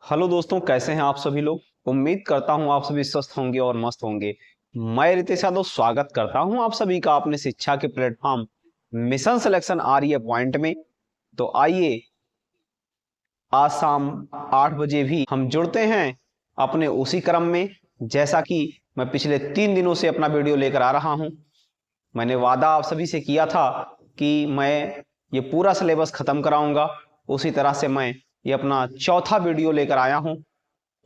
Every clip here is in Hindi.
हेलो दोस्तों, कैसे हैं आप सभी लोग। उम्मीद करता हूं आप सभी स्वस्थ होंगे और मस्त होंगे। मैं रितेश यादव स्वागत करता हूं आप सभी का अपने शिक्षा के प्लेटफॉर्म मिशन सिलेक्शन आर्य पॉइंट में। तो आइए आज शाम 8 बजे भी हम जुड़ते हैं अपने उसी क्रम में, जैसा कि मैं पिछले 3 दिनों से अपना वीडियो लेकर आ रहा हूं। मैंने वादा आप सभी से किया था कि मैं ये पूरा सिलेबस खत्म कराऊंगा। उसी तरह से मैं ये अपना चौथा वीडियो लेकर आया हूं,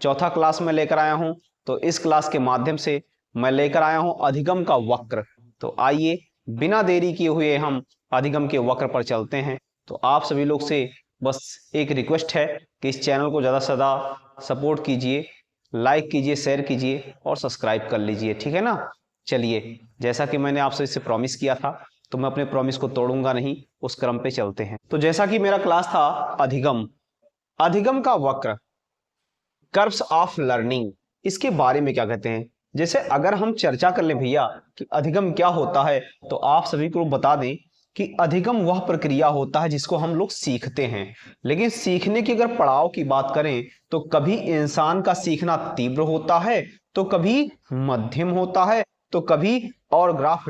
चौथा क्लास में लेकर आया हूं। तो इस क्लास के माध्यम से मैं लेकर आया हूं अधिगम का वक्र। तो आइए बिना देरी किए हुए हम अधिगम के वक्र पर चलते हैं। तो आप सभी लोग से बस एक रिक्वेस्ट है कि इस चैनल को ज़्यादा से ज़्यादा सपोर्ट कीजिए, लाइक कीजिए, शेयर कीजिए और सब्सक्राइब कर लीजिए, ठीक है ना। चलिए, जैसा कि मैंने आपसे इससे प्रॉमिस किया था तो मैं अपने प्रॉमिस को तोड़ूंगा नहीं, उस क्रम पे चलते हैं। तो जैसा कि मेरा क्लास था अधिगम, अधिगम का वक्र, कर्व्स ऑफ लर्निंग, इसके बारे में क्या कहते हैं। जैसे अगर हम चर्चा कर लें भैया कि अधिगम क्या होता है, तो आप सभी को बता दें कि अधिगम वह प्रक्रिया होता है जिसको हम लोग सीखते हैं। लेकिन सीखने की अगर पड़ाव की बात करें तो कभी इंसान का सीखना तीव्र होता है, तो कभी मध्यम होता है, तो कभी और ग्राफ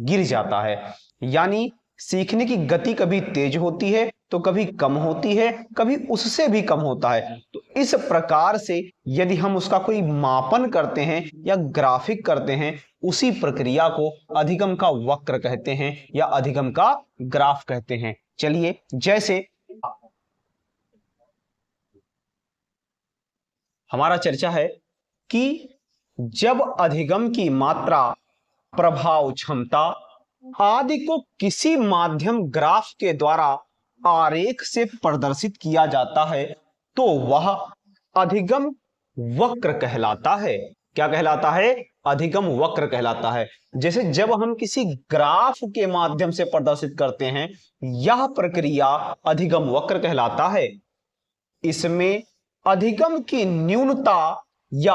गिर जाता है। यानी सीखने की गति कभी तेज होती है तो कभी कम होती है, कभी उससे भी कम होता है। तो इस प्रकार से यदि हम उसका कोई मापन करते हैं या ग्राफिक करते हैं, उसी प्रक्रिया को अधिगम का वक्र कहते हैं या अधिगम का ग्राफ कहते हैं। चलिए, जैसे हमारा चर्चा है कि जब अधिगम की मात्रा, प्रभाव क्षमता आदि को किसी माध्यम ग्राफ के द्वारा आरेख से प्रदर्शित किया जाता है तो वह अधिगम वक्र कहलाता है। क्या कहलाता है? अधिगम वक्र कहलाता है। जैसे जब हम किसी ग्राफ के माध्यम से प्रदर्शित करते हैं, यह प्रक्रिया अधिगम वक्र कहलाता है। इसमें अधिगम की न्यूनता या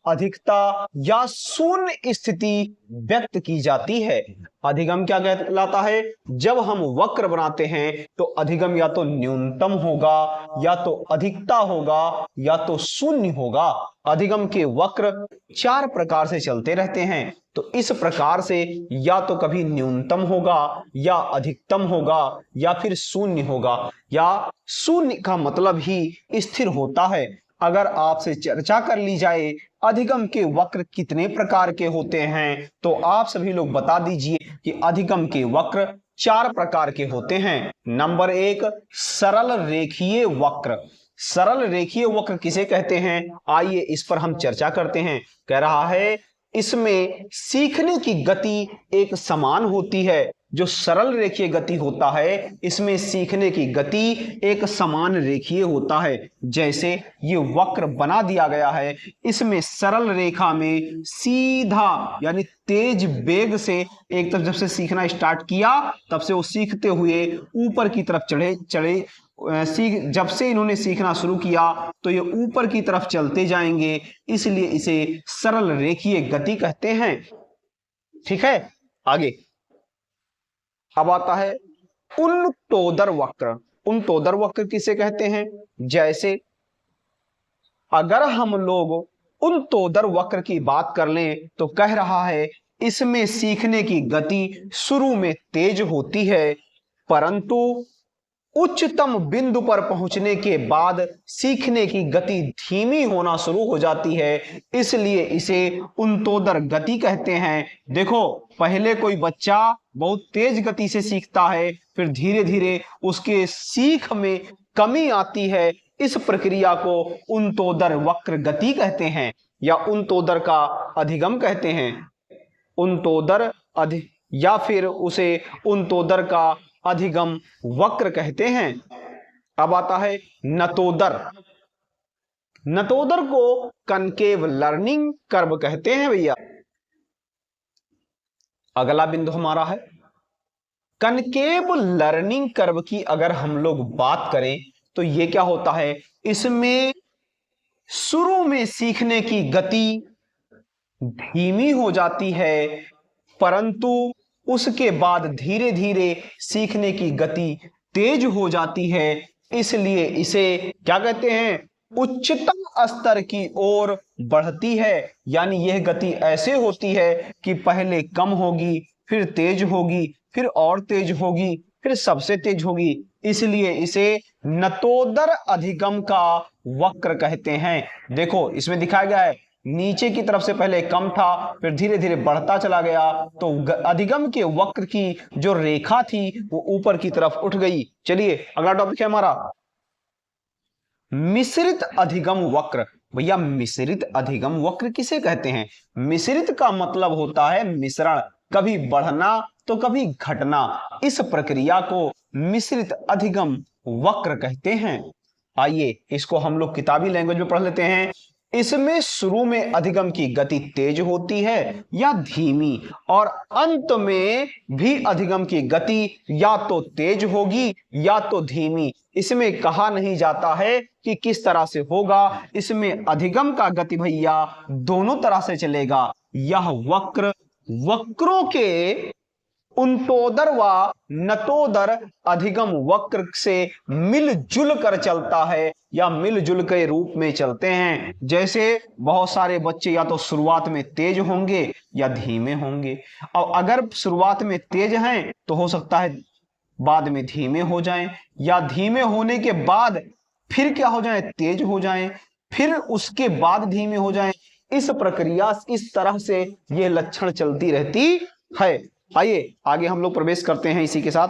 अधिकता या शून्य स्थिति व्यक्त की जाती है। अधिगम क्या कहलाता है? जब हम वक्र बनाते हैं तो अधिगम या तो न्यूनतम होगा, या तो अधिकता होगा, या तो शून्य होगा। अधिगम के वक्र 4 प्रकार से चलते रहते हैं। तो इस प्रकार से या तो कभी न्यूनतम होगा, या अधिकतम होगा, या फिर शून्य होगा। या शून्य का मतलब ही स्थिर होता है। अगर आपसे चर्चा कर ली जाए अधिगम के वक्र कितने प्रकार के होते हैं, तो आप सभी लोग बता दीजिए कि अधिगम के वक्र 4 प्रकार के होते हैं। नंबर 1, सरल रेखीय वक्र। सरल रेखीय वक्र किसे कहते हैं, आइए इस पर हम चर्चा करते हैं। कह रहा है इसमें सीखने की गति एक समान होती है। जो सरल रेखीय गति होता है, इसमें सीखने की गति एक समान रेखीय होता है। जैसे ये वक्र बना दिया गया है, इसमें सरल रेखा में सीधा यानी तेज वेग से एक तरफ जब से सीखना स्टार्ट किया तब से वो सीखते हुए ऊपर की तरफ चढ़े चढ़े जब से इन्होंने सीखना शुरू किया तो ये ऊपर की तरफ चलते जाएंगे, इसलिए इसे सरल रेखीय गति कहते हैं। ठीक है, आगे अब आता है उनटोदर वक्र। उनटोदर वक्र किसे कहते हैं? जैसे अगर हम लोग उनटोदर वक्र की बात कर लें तो कह रहा है इसमें सीखने की गति शुरू में तेज होती है, परंतु उच्चतम बिंदु पर पहुंचने के बाद सीखने की गति धीमी होना शुरू हो जाती है, इसलिए इसे उनटोदर गति कहते हैं। देखो, पहले कोई बच्चा बहुत तेज गति से सीखता है, फिर धीरे धीरे उसके सीख में कमी आती है। इस प्रक्रिया को उनटोदर वक्र गति कहते हैं या उनटोदर का अधिगम कहते हैं। उनटोदर या फिर उसे उनटोदर का अधिगम वक्र कहते हैं। अब आता है नतोदर। नतोदर को कनकेव लर्निंग कर्व कहते हैं भैया। अगला बिंदु हमारा है कनकेव लर्निंग कर्व की। अगर हम लोग बात करें तो ये क्या होता है, इसमें शुरू में सीखने की गति धीमी हो जाती है, परंतु उसके बाद धीरे धीरे सीखने की गति तेज हो जाती है। इसलिए इसे क्या कहते हैं, उच्चतम स्तर की ओर बढ़ती है। यानी यह गति ऐसे होती है कि पहले कम होगी, फिर तेज होगी, फिर और तेज होगी, फिर सबसे तेज होगी। इसलिए इसे नतोदर अधिगम का वक्र कहते हैं। देखो इसमें दिखाया गया है, नीचे की तरफ से पहले कम था, फिर धीरे धीरे बढ़ता चला गया, तो अधिगम के वक्र की जो रेखा थी वो ऊपर की तरफ उठ गई। चलिए अगला टॉपिक है हमारा मिश्रित अधिगम वक्र। भैया मिश्रित अधिगम वक्र किसे कहते हैं? मिश्रित का मतलब होता है मिश्रण, कभी बढ़ना तो कभी घटना। इस प्रक्रिया को मिश्रित अधिगम वक्र कहते हैं। आइए इसको हम लोग किताबी लैंग्वेज में पढ़ लेते हैं। इसमें शुरू में अधिगम की गति तेज होती है या धीमी, और अंत में भी अधिगम की गति या तो तेज होगी या तो धीमी। इसमें कहा नहीं जाता है कि किस तरह से होगा, इसमें अधिगम का गति भैया दोनों तरह से चलेगा। यह वक्र वक्रों के उंटोदर व नतोदर अधिगम वक्र से मिलजुल कर चलता है या मिलजुल के रूप में चलते हैं। जैसे बहुत सारे बच्चे या तो शुरुआत में तेज होंगे या धीमे होंगे, और अगर शुरुआत में तेज हैं तो हो सकता है बाद में धीमे हो जाएं, या धीमे होने के बाद फिर क्या हो जाए, तेज हो जाएं, फिर उसके बाद धीमे हो जाएं। इस प्रक्रिया इस तरह से ये लक्षण चलती रहती है। आइए आगे हम लोग प्रवेश करते हैं इसी के साथ।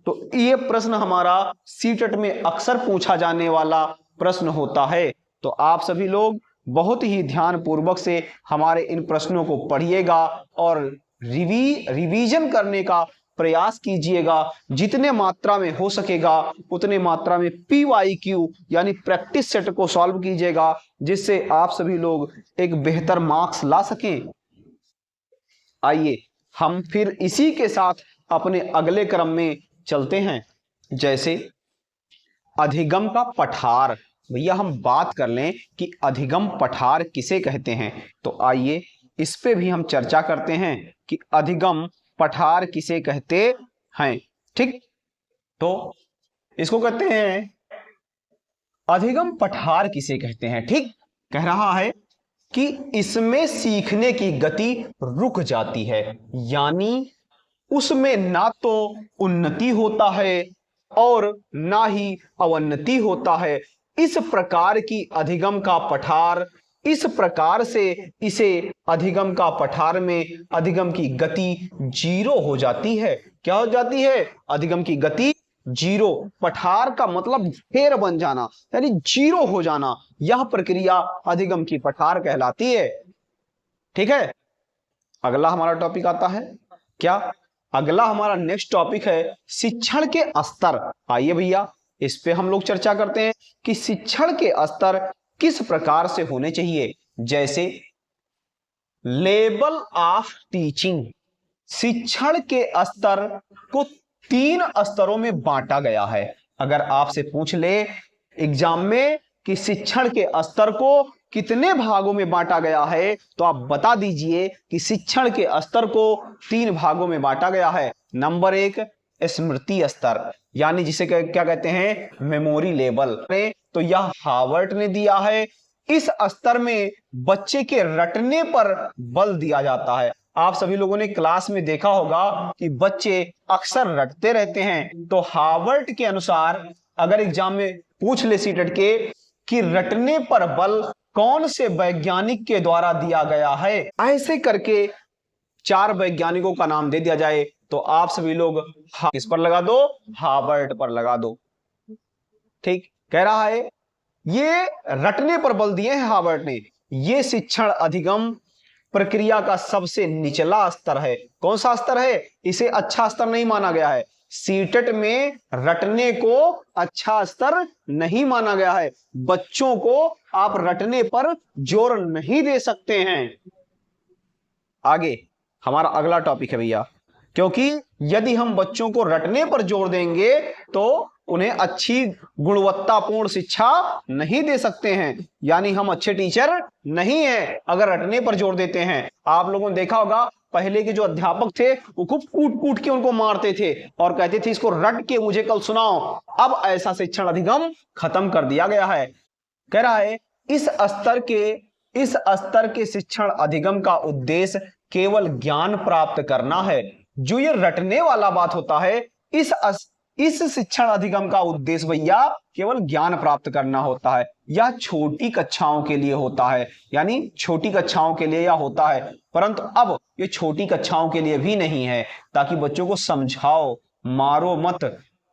तो ये प्रश्न हमारा सीटेट में अक्सर पूछा जाने वाला प्रश्न होता है, तो आप सभी लोग बहुत ही ध्यान पूर्वक से हमारे इन प्रश्नों को पढ़िएगा और रिवीजन करने का प्रयास कीजिएगा। जितने मात्रा में हो सकेगा उतने मात्रा में PYQ यानी प्रैक्टिस सेट को सॉल्व कीजिएगा, जिससे आप सभी लोग एक बेहतर मार्क्स ला सकें। आइए हम फिर इसी के साथ अपने अगले क्रम में चलते हैं। जैसे अधिगम का पठार। भैया हम बात कर लें कि अधिगम पठार किसे कहते हैं, तो आइए इस पे भी हम चर्चा करते हैं कि अधिगम पठार किसे कहते हैं। ठीक, तो इसको कहते हैं अधिगम पठार किसे कहते हैं। ठीक, कह रहा है कि इसमें सीखने की गति रुक जाती है, यानी उसमें ना तो उन्नति होता है और ना ही अवन्नति होता है। इस प्रकार की अधिगम का पठार, इस प्रकार से इसे अधिगम का पठार में अधिगम की गति जीरो हो जाती है। क्या हो जाती है? अधिगम की गति जीरो। पठार का मतलब ढेर बन जाना, यानी जीरो हो जाना। यह प्रक्रिया अधिगम की पठार कहलाती है। ठीक है, अगला हमारा टॉपिक आता है क्या? अगला हमारा नेक्स्ट टॉपिक है शिक्षण के स्तर। आइए भैया इस पे हम लोग चर्चा करते हैं कि शिक्षण के स्तर किस प्रकार से होने चाहिए। जैसे लेवल ऑफ टीचिंग, शिक्षण के स्तर को 3 स्तरों में बांटा गया है। अगर आपसे पूछ ले एग्जाम में कि शिक्षण के स्तर को कितने भागों में बांटा गया है, तो आप बता दीजिए कि शिक्षण के स्तर को 3 भागों में बांटा गया है। नंबर 1 स्मृति स्तर, यानी जिसे क्या कहते हैं, मेमोरी लेवल। तो यह हार्वर्ड ने दिया है। इस स्तर में बच्चे के रटने पर बल दिया जाता है। आप सभी लोगों ने क्लास में देखा होगा कि बच्चे अक्सर रटते रहते हैं। तो हार्वर्ड के अनुसार अगर एग्जाम में पूछ ले सीटेट के कि रटने पर बल कौन से वैज्ञानिक के द्वारा दिया गया है, ऐसे करके 4 वैज्ञानिकों का नाम दे दिया जाए, तो आप सभी लोग किस पर लगा दो? हार्वर्ड पर लगा दो। ठीक, कह रहा है ये रटने पर बल दिए हैं हार्वर्ड ने। ये शिक्षण अधिगम प्रक्रिया का सबसे निचला स्तर है। कौन सा स्तर है? इसे अच्छा स्तर नहीं माना गया है। सीटेट में रटने को अच्छा स्तर नहीं माना गया है। बच्चों को आप रटने पर जोर नहीं दे सकते हैं। आगे हमारा अगला टॉपिक है भैया, क्योंकि यदि हम बच्चों को रटने पर जोर देंगे तो उन्हें अच्छी गुणवत्तापूर्ण शिक्षा नहीं दे सकते हैं, यानी हम अच्छे टीचर नहीं हैं अगर रटने पर जोर देते हैं। आप लोगों ने देखा होगा पहले के जो अध्यापक थे वो खूब कूट कूट के उनको मारते थे और कहते थे इसको रट के मुझे कल सुनाओ। अब ऐसा शिक्षण अधिगम खत्म कर दिया गया है। कह रहा है इस स्तर के शिक्षण अधिगम का उद्देश्य केवल ज्ञान प्राप्त करना है। जो ये रटने वाला बात होता है, इस शिक्षण अधिगम का उद्देश्य भैया केवल ज्ञान प्राप्त करना होता है। यह छोटी कक्षाओं के लिए होता है, यानी छोटी कक्षाओं के लिए यह होता है, परंतु अब ये छोटी कक्षाओं के लिए भी नहीं है, ताकि बच्चों को समझाओ, मारो मत,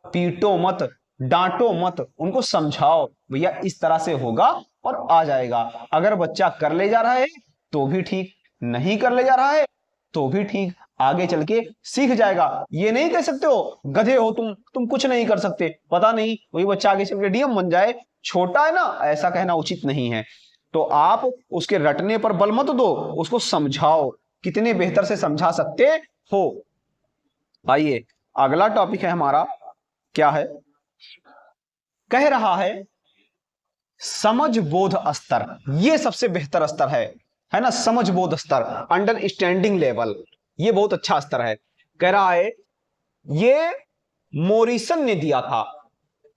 पीटो मत, डांटो मत, उनको समझाओ भैया इस तरह से होगा और आ जाएगा। अगर बच्चा कर ले जा रहा है तो भी ठीक, नहीं कर ले जा रहा है तो भी ठीक, आगे चल के सीख जाएगा। ये नहीं कह सकते हो गधे हो तुम कुछ नहीं कर सकते, पता नहीं वही बच्चा आगे चल के डीएम बन जाए, छोटा है ना, ऐसा कहना उचित नहीं है। तो आप उसके रटने पर बल मत दो, उसको समझाओ, कितने बेहतर से समझा सकते हो। आइए अगला टॉपिक है हमारा, क्या है, कह रहा है समझ बोध स्तर। ये सबसे बेहतर स्तर है ना, समझ बोध स्तर, अंडरस्टैंडिंग लेवल, ये बहुत अच्छा स्तर है। कह रहा है ये मोरिसन ने दिया था।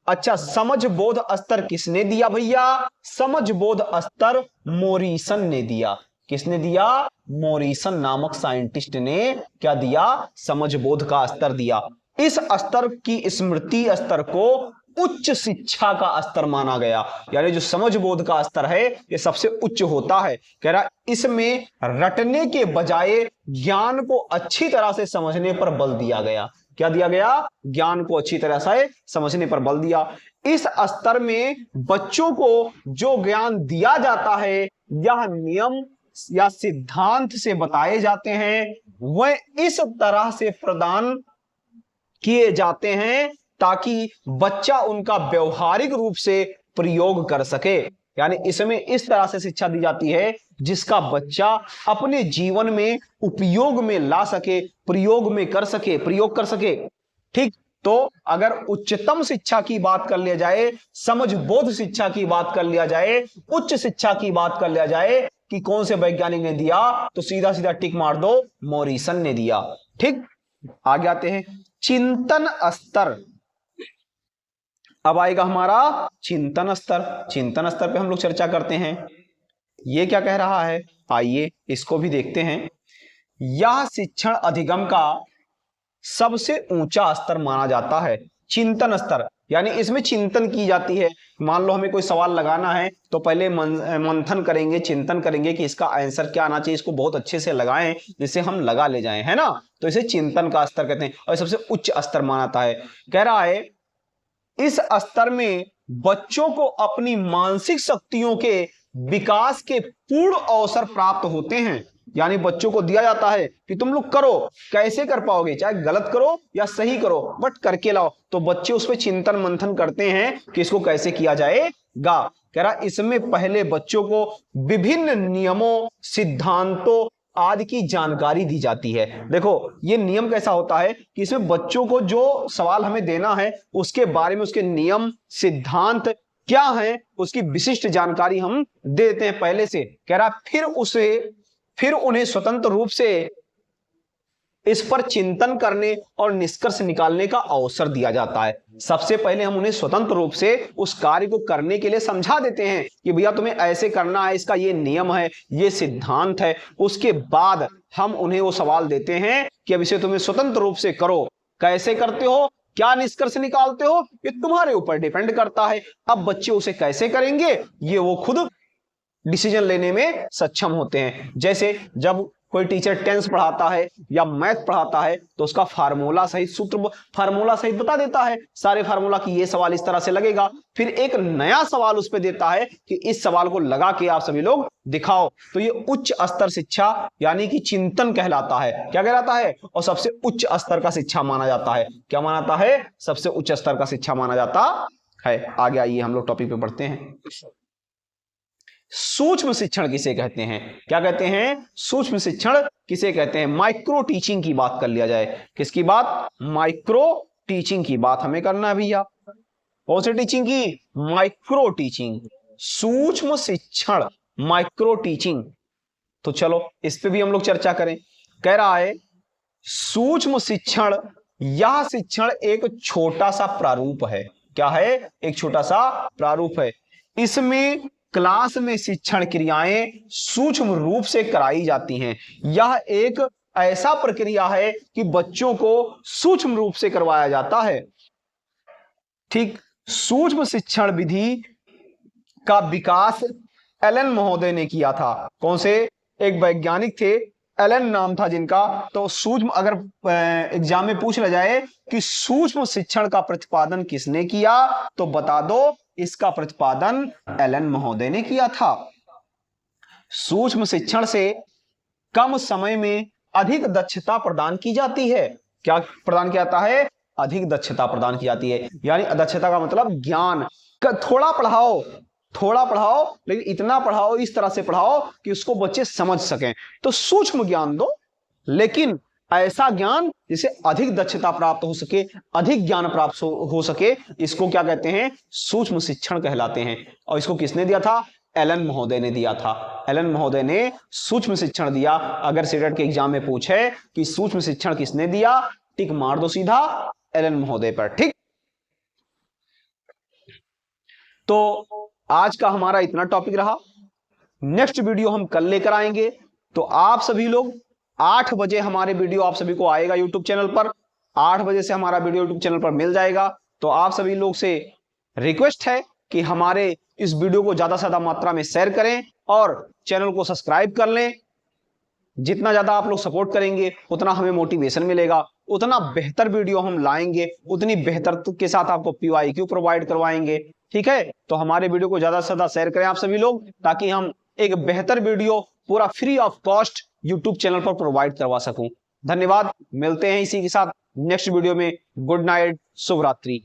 अच्छा, समझ बोध स्तर किसने दिया भैया? समझ बोध स्तर मोरिसन ने दिया। किसने दिया? मोरिसन नामक साइंटिस्ट ने क्या दिया? समझ बोध का स्तर दिया। इस स्तर की स्मृति स्तर को उच्च शिक्षा का स्तर माना गया, यानी जो समझ बोध का स्तर है ये सबसे उच्च होता है। कह रहा इसमें रटने के बजाय ज्ञान को अच्छी तरह से समझने पर बल दिया गया। क्या दिया गया? ज्ञान को अच्छी तरह से समझने पर बल दिया। इस स्तर में बच्चों को जो ज्ञान दिया जाता है यह नियम या सिद्धांत से बताए जाते हैं, वह इस तरह से प्रदान किए जाते हैं ताकि बच्चा उनका व्यवहारिक रूप से प्रयोग कर सके। यानी इसमें इस तरह से शिक्षा दी जाती है जिसका बच्चा अपने जीवन में उपयोग में ला सके, प्रयोग में कर सके, प्रयोग कर सके। ठीक, तो अगर उच्चतम शिक्षा की बात कर लिया जाए, समझ बोध शिक्षा की बात कर लिया जाए, उच्च शिक्षा की बात कर लिया जाए कि कौन से वैज्ञानिक ने दिया, तो सीधा सीधा टिक मार दो, मोरिसन ने दिया। ठीक, आगे आते हैं चिंतन स्तर। अब आएगा हमारा चिंतन स्तर। चिंतन स्तर पे हम लोग चर्चा करते हैं। ये क्या कह रहा है, आइए इसको भी देखते हैं। यह शिक्षण अधिगम का सबसे ऊंचा स्तर माना जाता है। चिंतन स्तर यानी इसमें चिंतन की जाती है। मान लो हमें कोई सवाल लगाना है तो पहले मंथन करेंगे, चिंतन करेंगे कि इसका आंसर क्या आना चाहिए, इसको बहुत अच्छे से लगाएं जिससे हम लगा ले जाएं, है ना। तो इसे चिंतन का स्तर कहते हैं और सबसे उच्च स्तर माना जाता है। कह रहा है इस स्तर में बच्चों को अपनी मानसिक शक्तियों के विकास के पूर्ण अवसर प्राप्त होते हैं। यानी बच्चों को दिया जाता है कि तुम लोग करो, कैसे कर पाओगे, चाहे गलत करो या सही करो, बट करके लाओ। तो बच्चे उस पर चिंतन मंथन करते हैं कि इसको कैसे किया जाएगा। कह रहा इसमें पहले बच्चों को विभिन्न नियमों, सिद्धांतों आदि की जानकारी दी जाती है। देखो ये नियम कैसा होता है कि इसमें बच्चों को जो सवाल हमें देना है उसके बारे में, उसके नियम सिद्धांत क्या है, उसकी विशिष्ट जानकारी हम देते हैं पहले से। कह रहा फिर उन्हें स्वतंत्र रूप से इस पर चिंतन करने और निष्कर्ष निकालने का अवसर दिया जाता है। सबसे पहले हम उन्हें स्वतंत्र रूप से उस कार्य को करने के लिए समझा देते हैं कि भैया तुम्हें ऐसे करना है, इसका ये नियम है, ये सिद्धांत है। उसके बाद हम उन्हें वो सवाल देते हैं कि अब इसे तुम्हें स्वतंत्र रूप से करो। कैसे करते हो, क्या निष्कर्ष निकालते हो, ये तुम्हारे ऊपर डिपेंड करता है। अब बच्चे उसे कैसे करेंगे ये वो खुद डिसीजन लेने में सक्षम होते हैं। जैसे जब कोई टीचर टेंस पढ़ाता है या मैथ पढ़ाता है तो उसका फार्मूला सहित सूत्र फार्मूला सहित बता देता है, सारे फार्मूला की ये सवाल इस तरह से लगेगा। फिर एक नया सवाल उस पर देता है कि इस सवाल को लगा के आप सभी लोग दिखाओ। तो ये उच्च स्तर शिक्षा यानी कि चिंतन कहलाता है। क्या कहलाता है? और सबसे उच्च स्तर का शिक्षा माना जाता है। क्या माना जाता है? सबसे उच्च स्तर का शिक्षा माना जाता है। आगे आइए हम लोग टॉपिक पे बढ़ते हैं। सूक्ष्म शिक्षण किसे कहते हैं? क्या कहते हैं? सूक्ष्म शिक्षण किसे कहते हैं? माइक्रो टीचिंग की बात कर लिया जाए। किसकी बात? माइक्रो टीचिंग की बात हमें करना है भैया। कौन सी टीचिंग की? माइक्रो टीचिंग, सूक्ष्म शिक्षण, माइक्रो टीचिंग। तो चलो इस पे भी हम लोग चर्चा करें। कह रहा है सूक्ष्म शिक्षण, यह शिक्षण एक छोटा सा प्रारूप है। क्या है? एक छोटा सा प्रारूप है। इसमें क्लास में शिक्षण क्रियाएं सूक्ष्म रूप से कराई जाती हैं। यह एक ऐसा प्रक्रिया है कि बच्चों को सूक्ष्म रूप से करवाया जाता है। ठीक, सूक्ष्म शिक्षण विधि का विकास एलन महोदय ने किया था। कौन से? एक वैज्ञानिक थे, एलन नाम था जिनका। तो सूक्ष्म, अगर एग्जाम में पूछ लिया जाए कि सूक्ष्म शिक्षण का प्रतिपादन किसने किया, तो बता दो इसका प्रतिपादन एलन महोदय ने किया था। सूक्ष्म शिक्षण से कम समय में अधिक दक्षता प्रदान की जाती है। क्या प्रदान किया जाता है? अधिक दक्षता प्रदान की जाती है। यानी दक्षता का मतलब ज्ञान। थोड़ा पढ़ाओ, थोड़ा पढ़ाओ, लेकिन इतना पढ़ाओ, इस तरह से पढ़ाओ कि उसको बच्चे समझ सकें। तो सूक्ष्म ज्ञान दो, लेकिन ऐसा ज्ञान जिसे अधिक दक्षता प्राप्त हो सके, अधिक ज्ञान प्राप्त हो सके, इसको क्या कहते हैं? सूक्ष्म शिक्षण कहलाते हैं। और इसको किसने दिया था? एलन महोदय ने दिया था। एलन महोदय ने सूक्ष्म शिक्षण दिया। अगर सीटेट के एग्जाम में पूछे कि सूक्ष्म शिक्षण किसने दिया, टिक मार दो सीधा एलन महोदय पर। ठीक, तो आज का हमारा इतना टॉपिक रहा। नेक्स्ट वीडियो हम कल लेकर आएंगे। तो आप सभी लोग 8 बजे हमारे वीडियो आप सभी को आएगा यूट्यूब चैनल पर। 8 बजे से हमारा वीडियो यूट्यूब चैनल पर मिल जाएगा। तो आप सभी लोग से रिक्वेस्ट है कि हमारे इस वीडियो को ज्यादा से ज्यादा मात्रा में शेयर करें और चैनल को सब्सक्राइब कर लें। जितना ज्यादा आप लोग सपोर्ट करेंगे उतना हमें मोटिवेशन मिलेगा, उतना बेहतर वीडियो हम लाएंगे, उतनी बेहतर के साथ आपको PYQ प्रोवाइड करवाएंगे। ठीक है, तो हमारे वीडियो को ज्यादा से ज्यादा शेयर करें आप सभी लोग, ताकि हम एक बेहतर वीडियो पूरा free of cost YouTube channel पर प्रोवाइड करवा सकूं। धन्यवाद, मिलते हैं इसी के साथ नेक्स्ट वीडियो में। गुड नाइट, शुभ रात्रि।